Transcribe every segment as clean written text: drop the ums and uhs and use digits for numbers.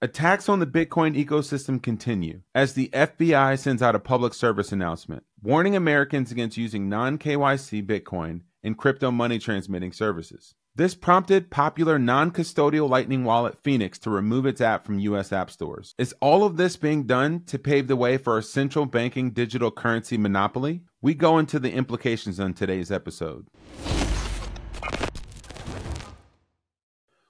Attacks on the Bitcoin ecosystem continue as the FBI sends out a public service announcement warning Americans against using non-KYC Bitcoin and crypto money transmitting services. This prompted popular non-custodial Lightning wallet Phoenix to remove its app from U.S. app stores. Is all of this being done to pave the way for a central banking digital currency monopoly? We go into the implications on today's episode.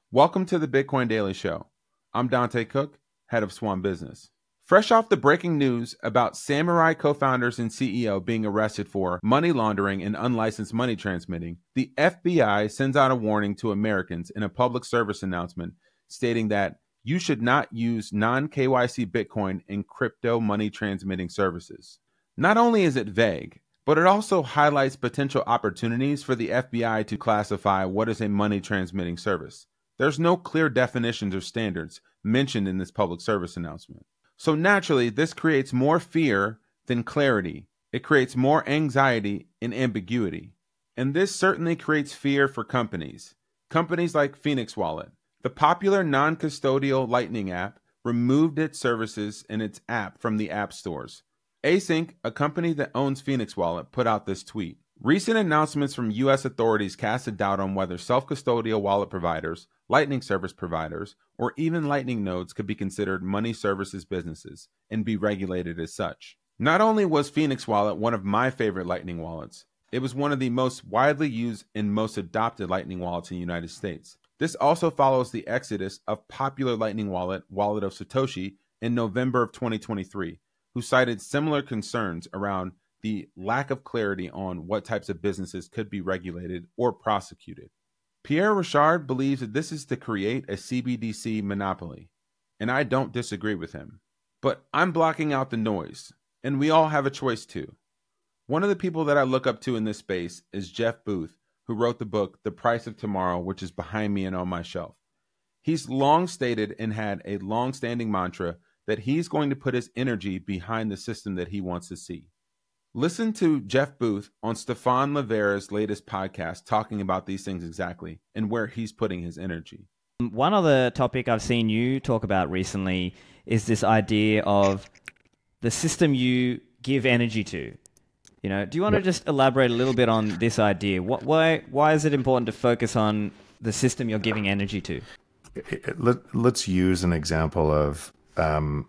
Welcome to the Bitcoin Daily Show. I'm Dante Cook, head of Swan Business. Fresh off the breaking news about Samurai co-founders and CEO being arrested for money laundering and unlicensed money transmitting, the FBI sends out a warning to Americans in a public service announcement stating that you should not use non-KYC Bitcoin in crypto money transmitting services. Not only is it vague, but it also highlights potential opportunities for the FBI to classify what is a money transmitting service. There's no clear definitions or standards mentioned in this public service announcement. So naturally, this creates more fear than clarity. It creates more anxiety and ambiguity. And this certainly creates fear for companies. Companies like Phoenix Wallet. The popular non-custodial Lightning app removed its services and its app from the app stores. Async, a company that owns Phoenix Wallet, put out this tweet. Recent announcements from U.S. authorities cast a doubt on whether self-custodial wallet providers, Lightning service providers, or even Lightning nodes could be considered money services businesses and be regulated as such. Not only was Phoenix Wallet one of my favorite Lightning wallets, it was one of the most widely used and most adopted Lightning wallets in the United States. This also follows the exodus of popular Lightning wallet, Wallet of Satoshi, in November of 2023, who cited similar concerns around the lack of clarity on what types of businesses could be regulated or prosecuted. Pierre Rochard believes that this is to create a CBDC monopoly, and I don't disagree with him. But I'm blocking out the noise, and we all have a choice too. One of the people that I look up to in this space is Jeff Booth, who wrote the book The Price of Tomorrow, which is behind me and on my shelf. He's long stated and had a long-standing mantra that he's going to put his energy behind the system that he wants to see. Listen to Jeff Booth on Stefan Livera's latest podcast talking about these things exactly and where he's putting his energy. One other topic I've seen you talk about recently is this idea of the system you give energy to. Do you want to just elaborate a little bit on this idea? Why is it important to focus on the system you're giving energy to? Let's use an example of I'm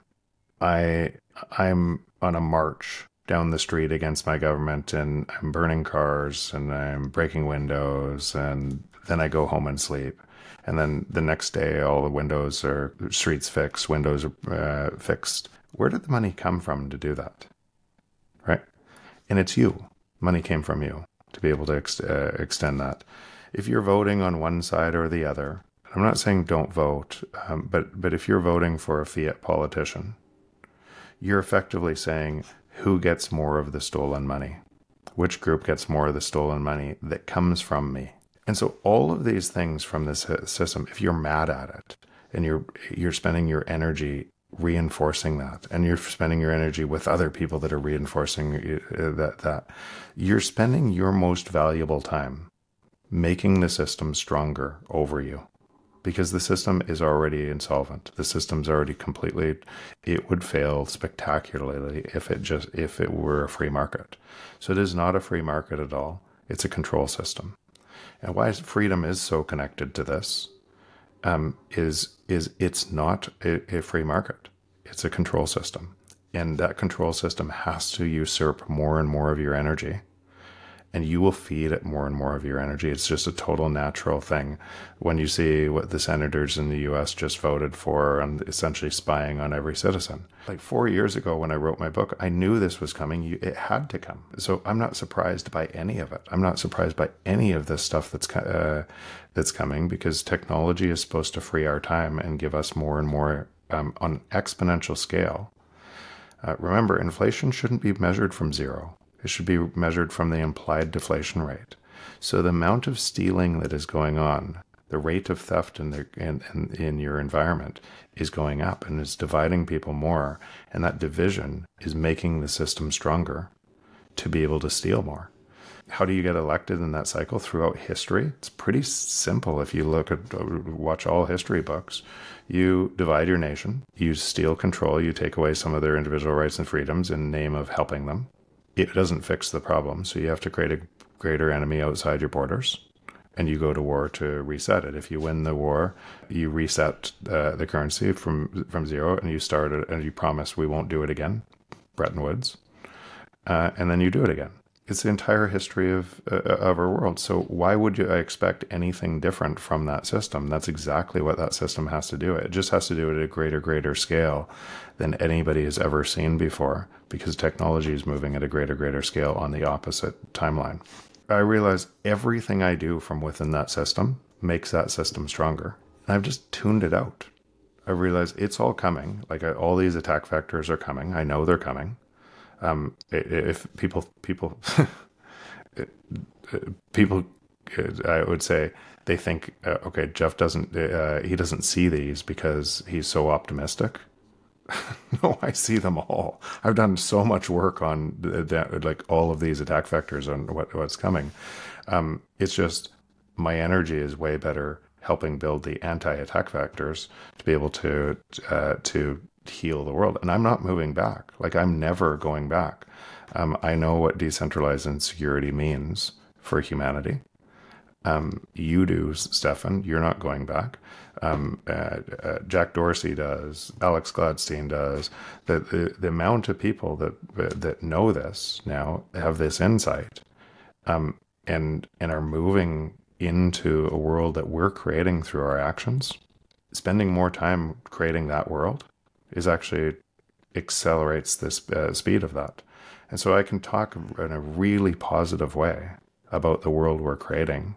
on a march down the street against my government, and I'm burning cars and I'm breaking windows, and then I go home and sleep. And then the next day, all the streets fixed, windows are fixed. Where did the money come from to do that? Right? And it's you. Money came from you to be able to extend that. If you're voting on one side or the other, I'm not saying don't vote, but if you're voting for a fiat politician, you're effectively saying, who gets more of the stolen money? Which group gets more of the stolen money that comes from me? And so all of these things from this system, if you're mad at it and you're spending your energy reinforcing that, and you're spending your energy with other people that are reinforcing that, you're spending your most valuable time making the system stronger over you. Because the system is already insolvent. The system's already it would fail spectacularly if it were a free market. So it is not a free market at all. It's a control system. And why freedom is so connected to this is it's not a free market. It's a control system. And that control system has to usurp more and more of your energy. And you will feed it more and more of your energy. It's just a total natural thing. When you see what the senators in the US just voted for and essentially spying on every citizen. Like 4 years ago when I wrote my book, I knew this was coming. It had to come. So I'm not surprised by any of it. I'm not surprised by any of this stuff that's coming, because technology is supposed to free our time and give us more and more on an exponential scale. Remember, inflation shouldn't be measured from zero. It should be measured from the implied deflation rate. So the amount of stealing that is going on, the rate of theft in your environment is going up and is dividing people more. And that division is making the system stronger to be able to steal more. How do you get elected in that cycle throughout history? It's pretty simple. If you watch all history books, You divide your nation, you steal control, you take away some of their individual rights and freedoms in the name of helping them. It doesn't fix the problem, so you have to create a greater enemy outside your borders, and you go to war to reset it. If you win the war, you reset the currency from zero, and you start it, and you promise we won't do it again, Bretton Woods, and then you do it again. It's the entire history of our world. So why would I expect anything different from that system? That's exactly what that system has to do. It just has to do it at a greater scale than anybody has ever seen before, because technology is moving at a greater scale on the opposite timeline. I realize everything I do from within that system makes that system stronger. And I've just tuned it out. I realize it's all coming. Like all these attack vectors are coming. I know they're coming. If people, I would say they think, okay, Jeff he doesn't see these because he's so optimistic. No, I see them all. I've done so much work on like all of these attack vectors and what's coming. It's just my energy is way better helping build the anti-attack vectors to be able to heal the world. And I'm not moving back. Like, I'm never going back. I know what decentralized insecurity means for humanity. You do, Stefan. You're not going back. Jack Dorsey does. Alex Gladstein does. The amount of people that know this now, have this insight, and are moving into a world that we're creating through our actions. Spending more time creating that world is actually accelerates this speed of that. And so I can talk in a really positive way about the world we're creating.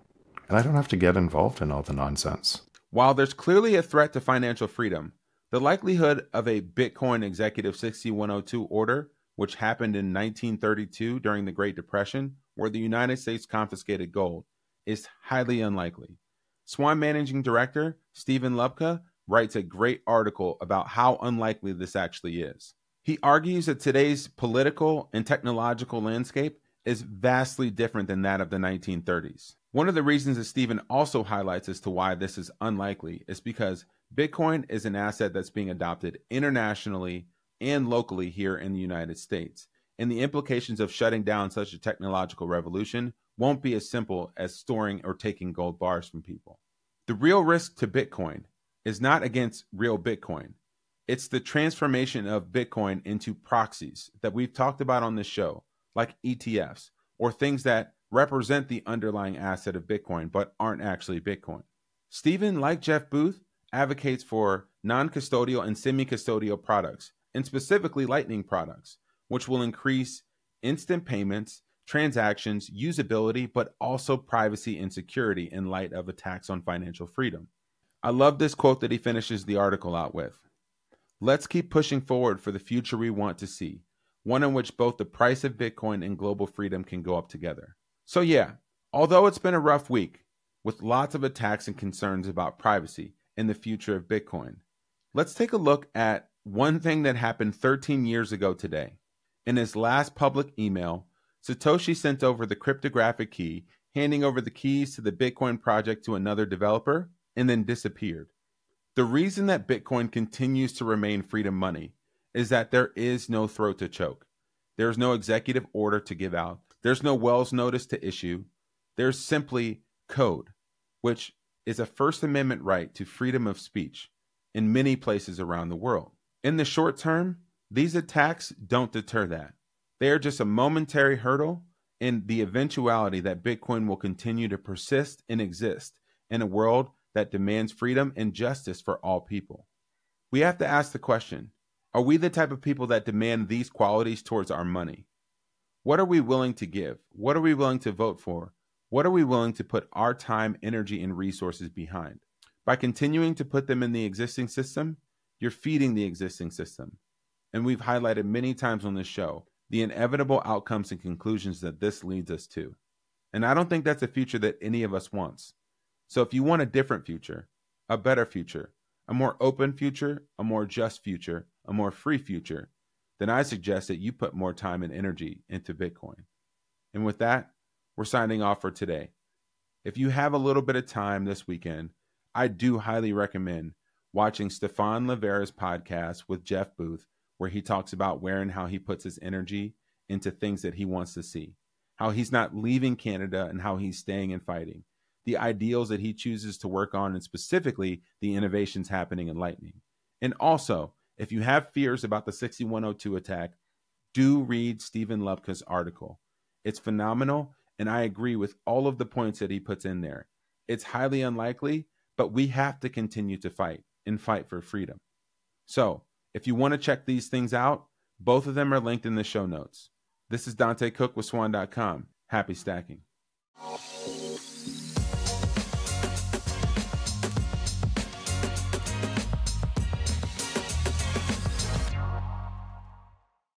And I don't have to get involved in all the nonsense. While there's clearly a threat to financial freedom, the likelihood of a Bitcoin Executive 6102 order, which happened in 1932 during the Great Depression, where the United States confiscated gold, is highly unlikely. Swan Managing Director Stephen Lubka writes a great article about how unlikely this actually is. He argues that today's political and technological landscape is vastly different than that of the 1930s. One of the reasons that Stephen also highlights as to why this is unlikely is because Bitcoin is an asset that's being adopted internationally and locally here in the United States, and the implications of shutting down such a technological revolution won't be as simple as storing or taking gold bars from people. The real risk to Bitcoin is not against real Bitcoin. It's the transformation of Bitcoin into proxies that we've talked about on this show, like ETFs, or things that represent the underlying asset of Bitcoin but aren't actually Bitcoin. Stephen, like Jeff Booth, advocates for non-custodial and semi-custodial products, and specifically Lightning products, which will increase instant payments, transactions, usability, but also privacy and security in light of attacks on financial freedom. I love this quote that he finishes the article out with. Let's keep pushing forward for the future we want to see, one in which both the price of Bitcoin and global freedom can go up together. So yeah, although it's been a rough week, with lots of attacks and concerns about privacy and the future of Bitcoin, let's take a look at one thing that happened 13 years ago today. In his last public email, Satoshi sent over the cryptographic key, handing over the keys to the Bitcoin project to another developer, and then disappeared. The reason that Bitcoin continues to remain freedom money is that there is no throat to choke. There's no executive order to give out. There's no Wells notice to issue. There's simply code, which is a First Amendment right to freedom of speech in many places around the world. In the short term, these attacks don't deter that. They are just a momentary hurdle in the eventuality that Bitcoin will continue to persist and exist in a world that demands freedom and justice for all people. We have to ask the question, are we the type of people that demand these qualities towards our money? What are we willing to give? What are we willing to vote for? What are we willing to put our time, energy, and resources behind? By continuing to put them in the existing system, you're feeding the existing system. And we've highlighted many times on this show the inevitable outcomes and conclusions that this leads us to. And I don't think that's a future that any of us wants. So if you want a different future, a better future, a more open future, a more just future, a more free future, then I suggest that you put more time and energy into Bitcoin. And with that, we're signing off for today. If you have a little bit of time this weekend, I do highly recommend watching Stefan Livera's podcast with Jeff Booth, where he talks about where and how he puts his energy into things that he wants to see, how he's not leaving Canada and how he's staying and fighting, the ideals that he chooses to work on, and specifically the innovations happening in Lightning. And also, if you have fears about the 6102 attack, do read Stephen Lupka's article. It's phenomenal, and I agree with all of the points that he puts in there. It's highly unlikely, but we have to continue to fight and fight for freedom. So, if you want to check these things out, both of them are linked in the show notes. This is Dante Cook with Swan.com. Happy stacking.